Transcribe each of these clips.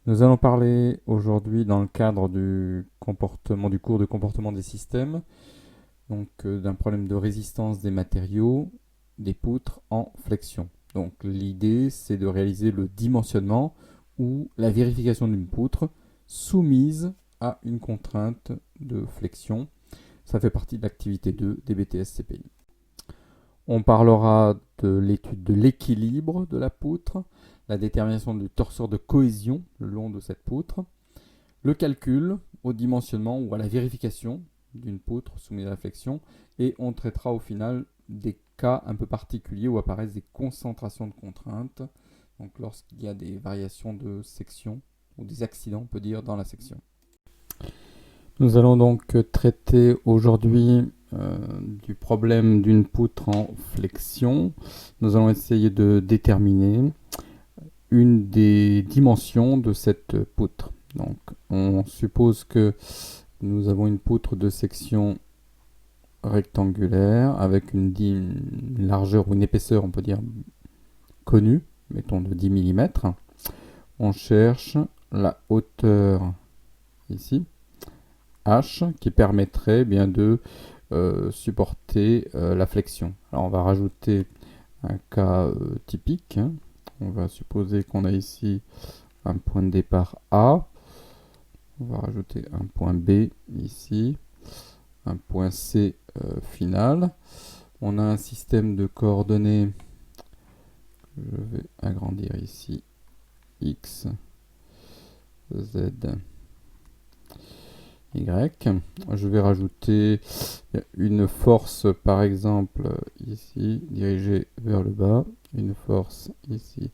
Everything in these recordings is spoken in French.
Nous allons parler aujourd'hui dans le cadre du comportement, du cours de comportement des systèmes, d'un problème de résistance des matériaux, des poutres en flexion. Donc l'idée c'est de réaliser le dimensionnement ou la vérification d'une poutre soumise à une contrainte de flexion. Ça fait partie de l'activité 2 des BTS CPI. On parlera de l'étude de l'équilibre de la poutre, la détermination du torseur de cohésion le long de cette poutre, le calcul au dimensionnement ou à la vérification d'une poutre soumise à la flexion, et on traitera au final des cas un peu particuliers où apparaissent des concentrations de contraintes, donc lorsqu'il y a des variations de section ou des accidents, on peut dire, dans la section. Nous allons donc traiter aujourd'hui du problème d'une poutre en flexion. Nous allons essayer de déterminer une des dimensions de cette poutre. Donc, on suppose que nous avons une poutre de section rectangulaire avec une largeur ou une épaisseur, on peut dire, connue, mettons de 10 mm. On cherche la hauteur ici, H, qui permettrait bien de supporter la flexion. Alors on va rajouter un cas typique. On va supposer qu'on a ici un point de départ A. On va rajouter un point B ici, un point C final. On a un système de coordonnées. Je vais agrandir ici X, Z, Y. Je vais rajouter une force, par exemple, ici, dirigée vers le bas. Une force ici,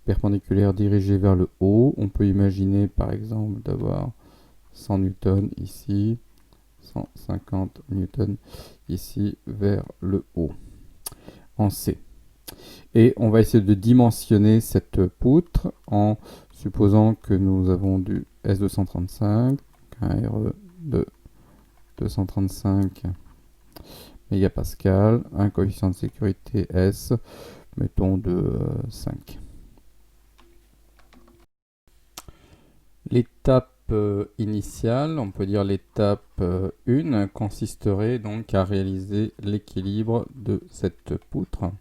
perpendiculaire, dirigée vers le haut. On peut imaginer, par exemple, d'avoir 100 newtons ici, 150 newtons ici, vers le haut, en C. Et on va essayer de dimensionner cette poutre en supposant que nous avons du S235, un RE de 235 mégapascal, un coefficient de sécurité S, mettons de 5. L'étape initiale, on peut dire l'étape 1, consisterait donc à réaliser l'équilibre de cette poutre.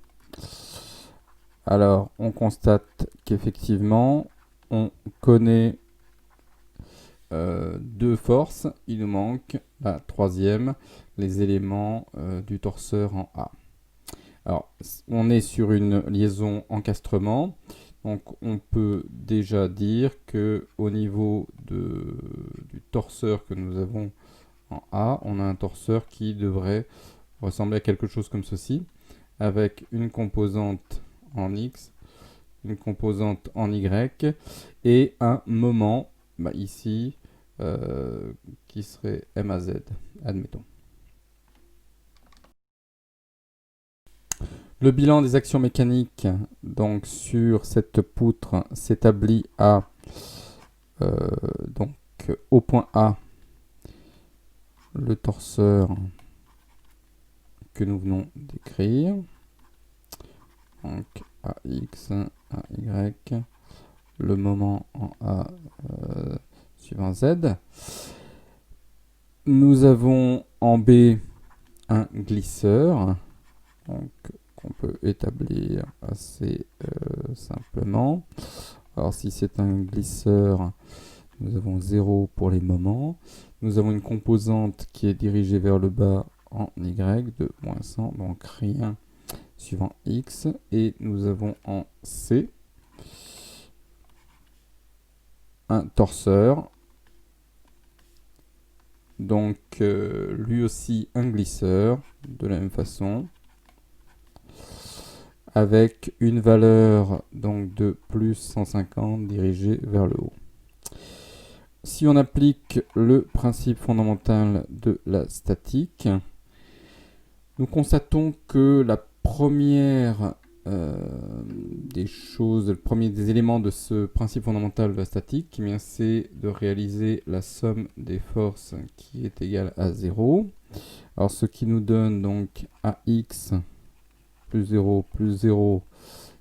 Alors, on constate qu'effectivement, on connaît deux forces, il nous manque la troisième, les éléments du torseur en A. Alors, on est sur une liaison encastrement, donc on peut déjà dire que au niveau du torseur que nous avons en A, on a un torseur qui devrait ressembler à quelque chose comme ceci, avec une composante en X, une composante en Y, et un moment, ici, qui serait M à Z, admettons. Le bilan des actions mécaniques donc sur cette poutre s'établit à donc au point A le torseur que nous venons d'écrire, donc AX, AY, le moment en A suivant Z. Nous avons en B un glisseur, donc qu'on peut établir assez simplement. Alors si c'est un glisseur, nous avons 0 pour les moments. Nous avons une composante qui est dirigée vers le bas en Y de moins 100, donc rien suivant X. Et nous avons en C un torseur, donc lui aussi un glisseur de la même façon, avec une valeur donc de plus 150 dirigée vers le haut. Si on applique le principe fondamental de la statique, nous constatons que la première des choses, le premier des éléments de ce principe fondamental de la statique, c'est de réaliser la somme des forces qui est égale à 0. Alors ce qui nous donne donc AX plus 0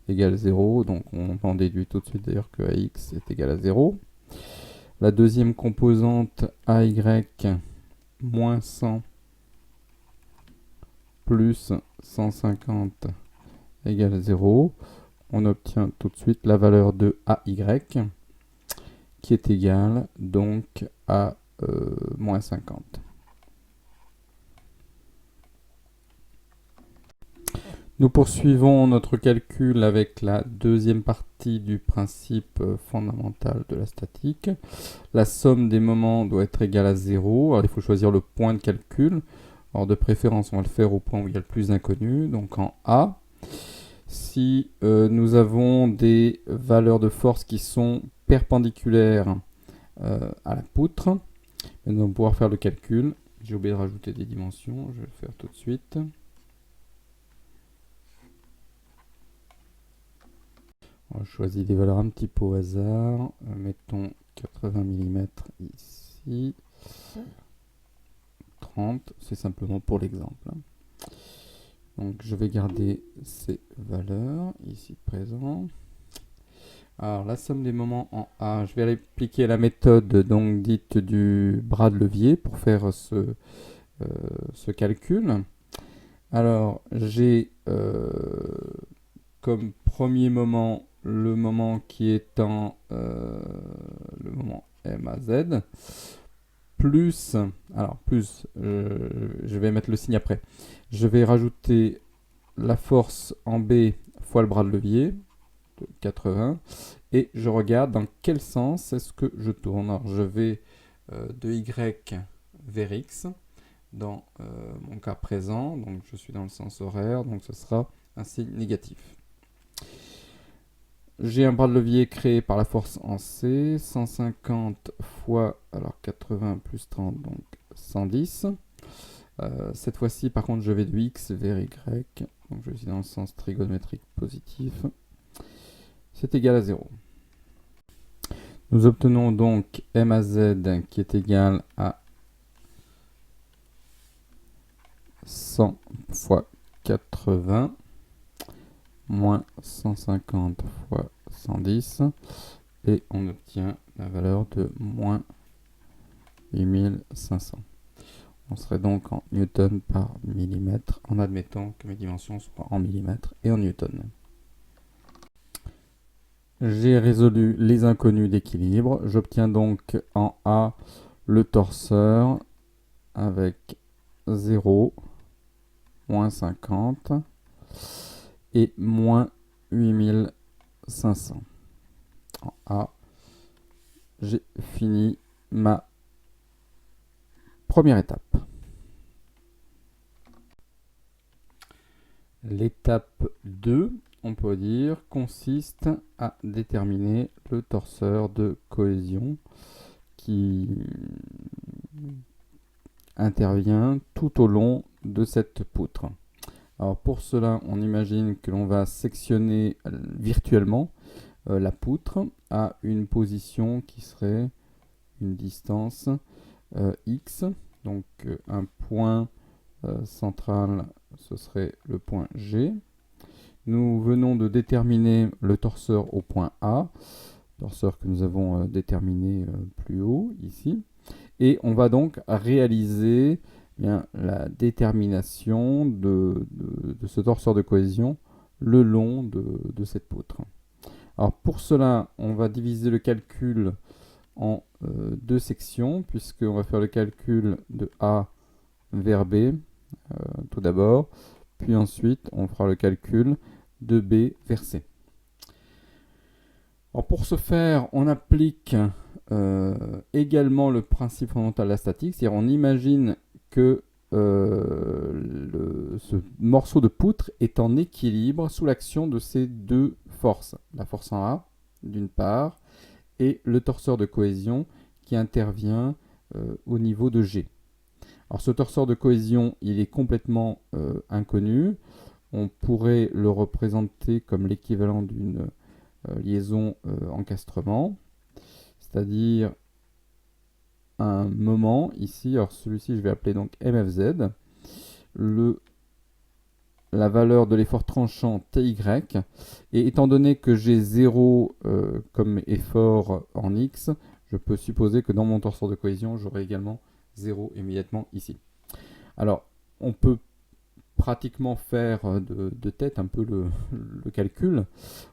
égale 0. Donc on en déduit tout de suite d'ailleurs que AX est égal à 0. la deuxième composante AY moins 100 plus 150 égale 0, on obtient tout de suite la valeur de AY qui est égale donc à moins 50. Nous poursuivons notre calcul avec la deuxième partie du principe fondamental de la statique. La somme des moments doit être égale à 0. Alors il faut choisir le point de calcul. Alors de préférence, on va le faire au point où il y a le plus d'inconnus, donc en A. Si nous avons des valeurs de force qui sont perpendiculaires à la poutre, nous allons pouvoir faire le calcul. J'ai oublié de rajouter des dimensions, je vais le faire tout de suite. On choisit des valeurs un petit peu au hasard. Mettons 80 mm ici. 30, c'est simplement pour l'exemple. Donc je vais garder ces valeurs ici présentes. Alors la somme des moments en A, je vais appliquer la méthode donc dite du bras de levier pour faire ce calcul. Alors j'ai comme premier moment le moment qui est en le moment M à Z, plus, alors plus, je vais mettre le signe après, je vais rajouter la force en B fois le bras de levier, de 80, et je regarde dans quel sens est-ce que je tourne. Alors je vais de Y vers X, dans mon cas présent, donc je suis dans le sens horaire, donc ce sera un signe négatif. J'ai un bras de levier créé par la force en C, 150 fois, alors 80 plus 30, donc 110. Cette fois-ci, par contre, je vais de X vers Y, donc je suis dans le sens trigonométrique positif. C'est égal à 0. Nous obtenons donc M à Z qui est égal à 100 fois 80 moins 150 fois 110 et on obtient la valeur de moins 8500. On serait donc en newton par millimètre en admettant que mes dimensions soient en millimètres et en newton. J'ai résolu les inconnus d'équilibre. J'obtiens donc en A le torseur avec 0, moins 50 et moins 8500. En A, j'ai fini ma première étape. L'étape 2, on peut dire, consiste à déterminer le torseur de cohésion qui intervient tout au long de cette poutre. Alors pour cela, on imagine que l'on va sectionner virtuellement la poutre à une position qui serait une distance x, donc un point central, ce serait le point G. Nous venons de déterminer le torseur au point A, torseur que nous avons déterminé plus haut ici, et on va donc réaliser la détermination de ce torseur de cohésion le long de cette poutre. Alors pour cela, on va diviser le calcul en deux sections, puisqu'on va faire le calcul de A vers B tout d'abord, puis ensuite on fera le calcul de B vers C. Alors pour ce faire, on applique également le principe fondamental de la statique, c'est-à-dire on imagine que ce morceau de poutre est en équilibre sous l'action de ces deux forces, la force en A d'une part et le torseur de cohésion qui intervient au niveau de G. Alors ce torseur de cohésion, il est complètement inconnu. On pourrait le représenter comme l'équivalent d'une liaison encastrement, c'est-à-dire un moment ici, alors celui-ci je vais appeler donc MFZ, la valeur de l'effort tranchant TY, et étant donné que j'ai 0 comme effort en X, je peux supposer que dans mon torseur de cohésion, j'aurai également 0 immédiatement ici. Alors, on peut pratiquement faire de tête un peu le calcul.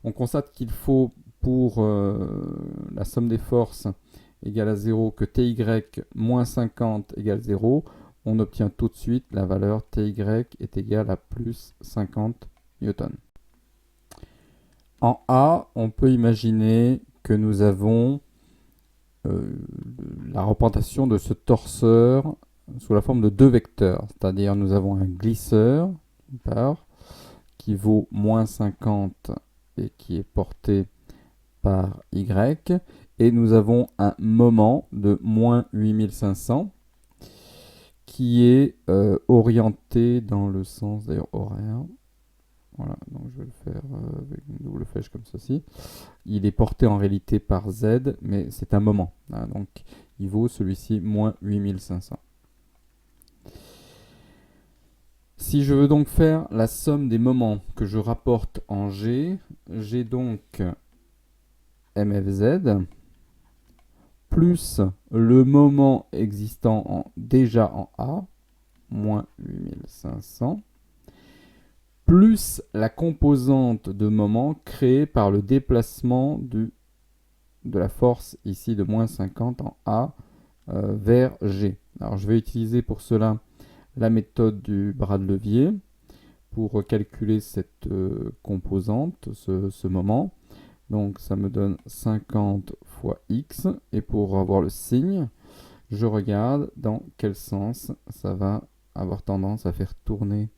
On constate qu'il faut pour la somme des forces égale à 0 que ty moins 50 égale 0. On obtient tout de suite la valeur ty est égale à plus 50 newtons. En A, on peut imaginer que nous avons la représentation de ce torseur sous la forme de deux vecteurs. C'est-à-dire nous avons un glisseur qui vaut moins 50 et qui est porté par Y. Et nous avons un moment de moins 8500 qui est orienté dans le sens d'ailleurs horaire. Voilà, donc je vais le faire avec une double flèche comme ceci. Il est porté en réalité par Z, mais c'est un moment. Hein, donc il vaut celui-ci moins 8500. Si je veux donc faire la somme des moments que je rapporte en G, j'ai donc MFZ plus le moment existant déjà en A, moins 8500, plus la composante de moment créée par le déplacement de la force ici de moins 50 en A vers G. Alors je vais utiliser pour cela la méthode du bras de levier pour calculer cette composante, ce moment. Donc ça me donne 50 fois x, et pour avoir le signe, je regarde dans quel sens ça va avoir tendance à faire tourner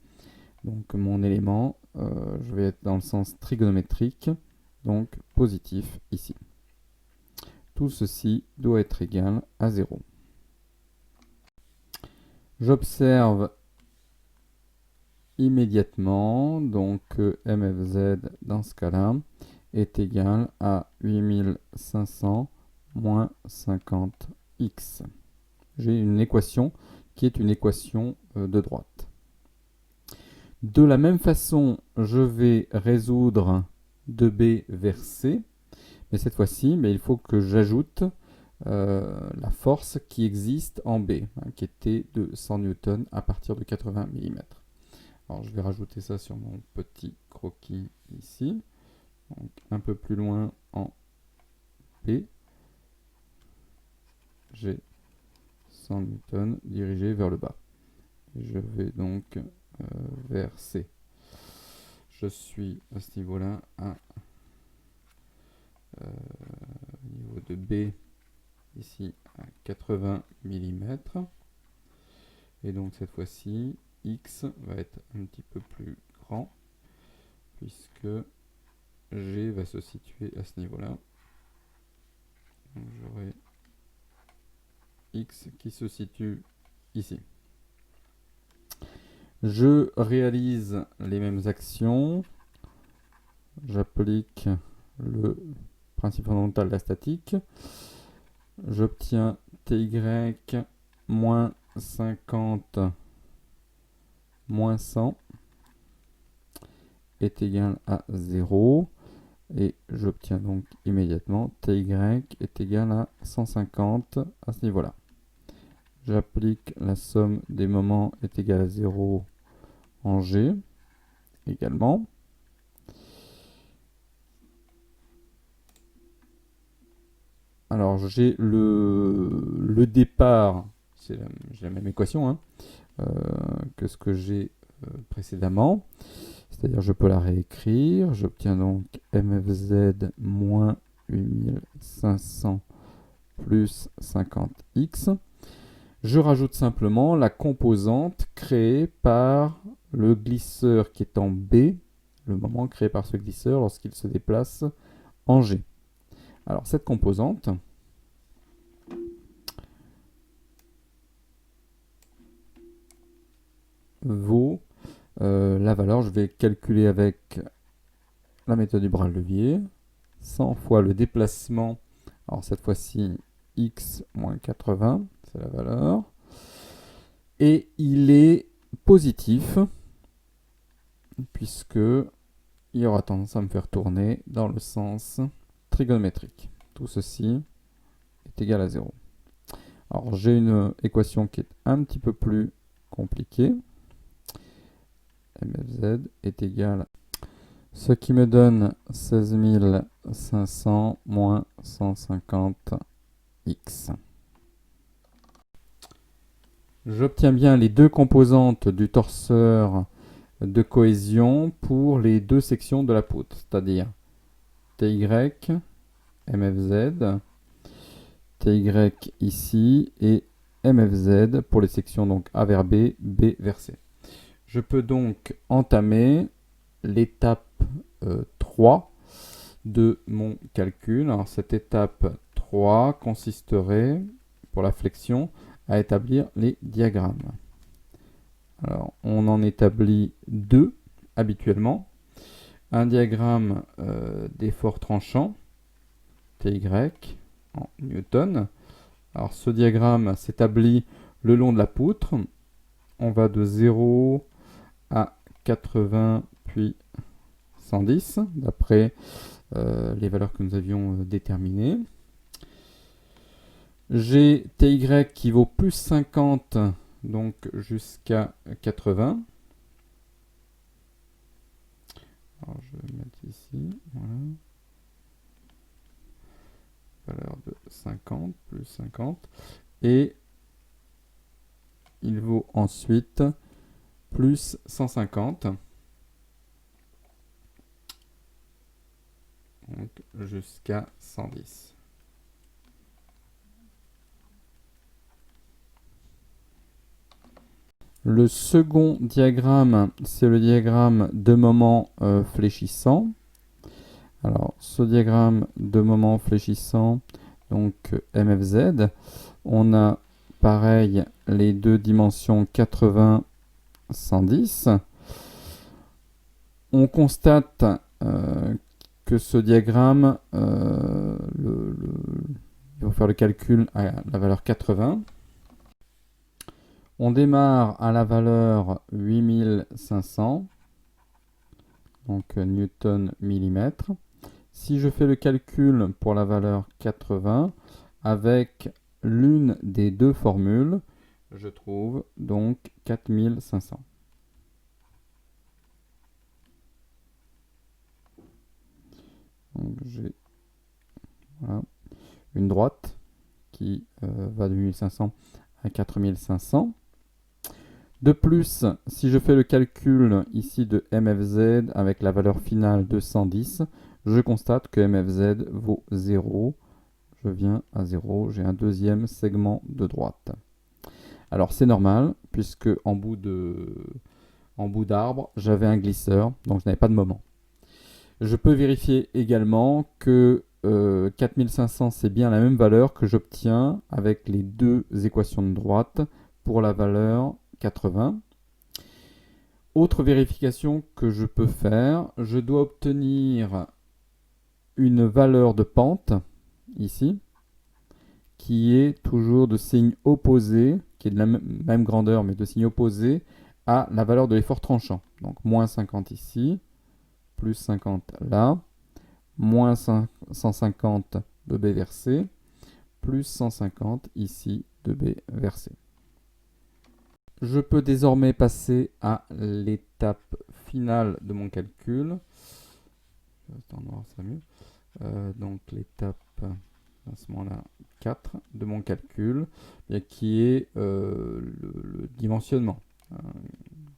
donc mon élément. Je vais être dans le sens trigonométrique, donc positif ici. Tout ceci doit être égal à 0. J'observe immédiatement, donc MFZ dans ce cas-là est égal à 8500 moins 50x. J'ai une équation qui est une équation de droite. De la même façon, je vais résoudre de B vers C, mais cette fois-ci, il faut que j'ajoute la force qui existe en B, qui était de 100 newtons à partir de 80 mm. Alors je vais rajouter ça sur mon petit croquis ici. Donc un peu plus loin en P, j'ai 100 newtons dirigés vers le bas. Je vais donc vers C. Je suis à ce niveau-là à niveau de B, ici à 80 mm. Et donc cette fois-ci, X va être un petit peu plus grand, puisque G va se situer à ce niveau-là. J'aurai X qui se situe ici. Je réalise les mêmes actions. J'applique le principe fondamental de la statique. J'obtiens Ty moins 50 moins 100 est égal à 0. Et j'obtiens donc immédiatement Ty est égal à 150 à ce niveau-là. J'applique la somme des moments est égale à 0 en G également. Alors j'ai le départ, j'ai la même équation que ce que j'ai précédemment. C'est-à-dire je peux la réécrire. J'obtiens donc MFZ moins 8500 plus 50x. Je rajoute simplement la composante créée par le glisseur qui est en B, le moment créé par ce glisseur lorsqu'il se déplace en G. Alors cette composante vaut la valeur, je vais calculer avec la méthode du bras de levier, 100 fois le déplacement, alors cette fois-ci x moins 80, c'est la valeur, et il est positif, puisque il aura tendance à me faire tourner dans le sens trigonométrique. Tout ceci est égal à 0. Alors j'ai une équation qui est un petit peu plus compliquée. MFZ est égal à ce qui me donne 16 500 moins 150x. J'obtiens bien les deux composantes du torseur de cohésion pour les deux sections de la poutre, c'est-à-dire TY, MFZ, TY ici et MFZ pour les sections donc A vers B, B vers C. Je peux donc entamer l'étape 3 de mon calcul. Alors cette étape 3 consisterait, pour la flexion, à établir les diagrammes. Alors on en établit deux habituellement. Un diagramme d'effort tranchant, TY, en newton. Alors ce diagramme s'établit le long de la poutre. On va de 0 à 80 puis 110 d'après les valeurs que nous avions déterminées. J'ai TY qui vaut plus 50 donc jusqu'à 80. Alors je vais mettre ici, voilà. Valeur de 50 plus 50 et il vaut ensuite plus 150 donc jusqu'à 110. Le second diagramme, c'est le diagramme de moment fléchissant. Alors, ce diagramme de moment fléchissant, donc MFZ, on a pareil les deux dimensions 80, 110. On constate que ce diagramme, il faut faire le calcul à la valeur 80. On démarre à la valeur 8500, donc newton millimètre. Si je fais le calcul pour la valeur 80 avec l'une des deux formules, je trouve donc 4500. Donc j'ai voilà, une droite qui va de 1500 à 4500. De plus, si je fais le calcul ici de MFZ avec la valeur finale de 110, je constate que MFZ vaut 0. Je viens à 0, j'ai un deuxième segment de droite. Alors c'est normal, puisque en bout d'arbre, j'avais un glisseur, donc je n'avais pas de moment. Je peux vérifier également que 4500, c'est bien la même valeur que j'obtiens avec les deux équations de droite pour la valeur 80. Autre vérification que je peux faire, je dois obtenir une valeur de pente, ici, qui est toujours de signe opposé, qui est de la même grandeur, mais de signe opposé à la valeur de l'effort tranchant. Donc moins 50 ici, plus 50 là, moins 150 de B vers C, plus 150 ici de B vers C. Je peux désormais passer à l'étape finale de mon calcul. Donc l'étape à ce moment-là 4 de mon calcul, qui est le dimensionnement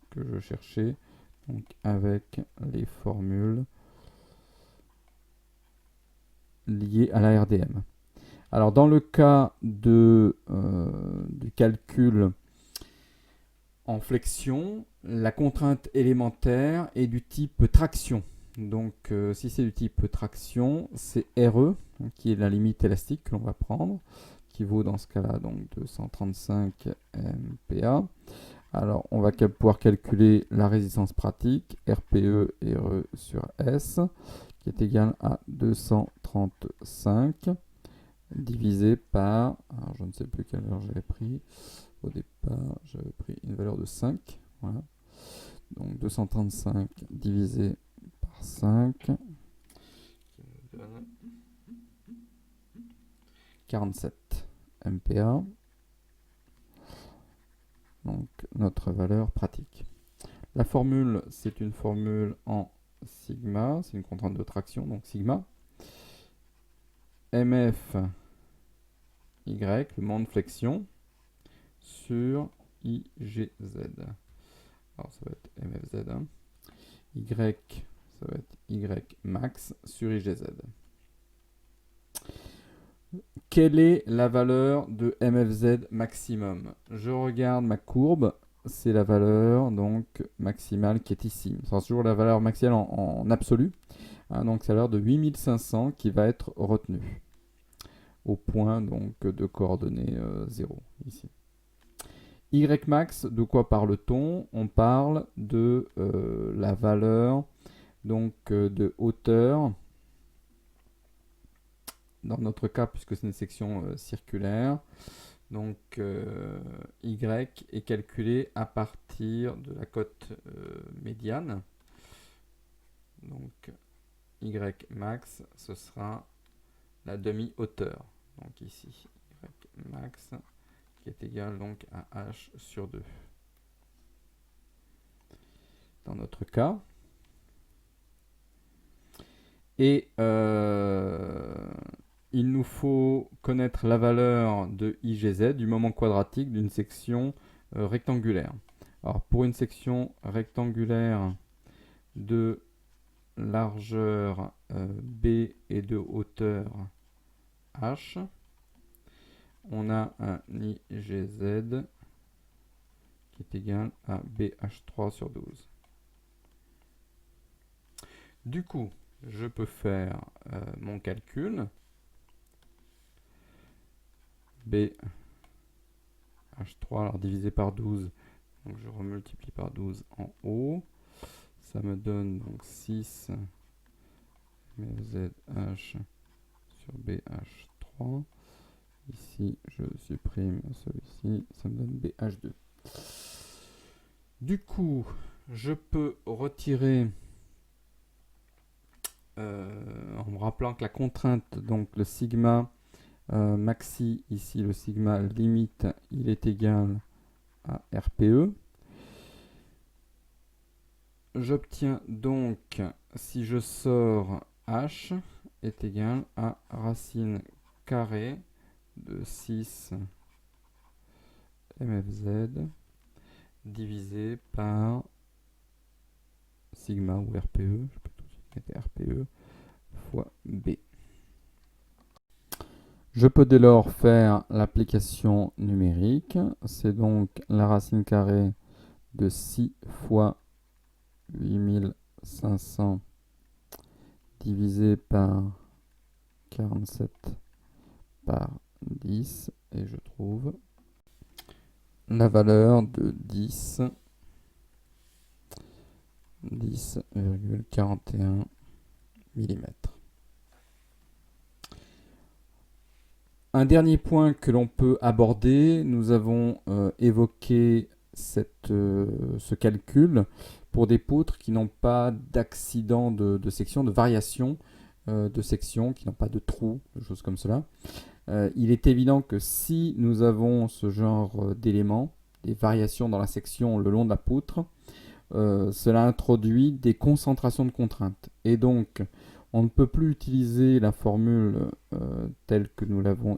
que je cherchais donc avec les formules liées à la RDM. Alors dans le cas du calcul en flexion, la contrainte élémentaire est du type traction. Donc si c'est du type traction, c'est RE, qui est la limite élastique que l'on va prendre, qui vaut dans ce cas-là donc 235 MPa. Alors on va pouvoir calculer la résistance pratique, RPE et RE sur S, qui est égal à 235 divisé par, alors je ne sais plus quelle valeur j'avais pris, au départ j'avais pris une valeur de 5, voilà. Donc 235 divisé par 5, qui me donne 47 MPa. Donc notre valeur pratique. La formule, c'est une formule en sigma, c'est une contrainte de traction, donc sigma. MF Y, le moment de flexion, sur IGZ. Alors ça va être MFZ. Hein. Y, ça va être Y max sur IGZ. Quelle est la valeur de MFZ maximum? Je regarde ma courbe, c'est la valeur donc maximale qui est ici. C'est toujours la valeur maximale en absolu. Hein, donc c'est la valeur de 8500 qui va être retenue au point donc de coordonnées 0 ici. Y max, de quoi parle-t-on? On parle de la valeur donc de hauteur. Dans notre cas, puisque c'est une section circulaire, donc Y est calculé à partir de la cote médiane. Donc Y max, ce sera la demi-hauteur. Donc ici, Y max qui est égal donc à H sur 2. Dans notre cas. Et il nous faut connaître la valeur de IGZ, du moment quadratique d'une section rectangulaire. Alors pour une section rectangulaire de largeur B et de hauteur H, on a un IGZ qui est égal à BH3 sur 12. Du coup, je peux faire mon calcul. BH3, alors divisé par 12, donc je remultiplie par 12 en haut. Ça me donne donc 6 MZH sur BH3. Ici, je supprime celui-ci, ça me donne BH2. Du coup, je peux retirer, en me rappelant que la contrainte, donc le sigma maxi, ici le sigma limite, il est égal à RPE. J'obtiens donc, si je sors H, est égal à racine carrée de 6 MFZ divisé par sigma ou RPE, je peux tout de suite mettre RPE, fois B. Je peux dès lors faire l'application numérique, c'est donc la racine carrée de 6 fois 8500 divisé par 47 par 10 et je trouve la valeur de 10,41 mm. Un dernier point que l'on peut aborder, nous avons évoqué ce calcul pour des poutres qui n'ont pas d'accident de section, de variation de section, qui n'ont pas de trous, des choses comme cela. Il est évident que si nous avons ce genre d'éléments, des variations dans la section le long de la poutre, cela introduit des concentrations de contraintes. Et donc, on ne peut plus utiliser la formule telle que nous l'avons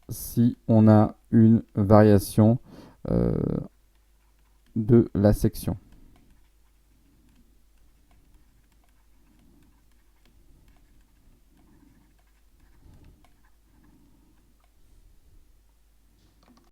si on a une variation de la section.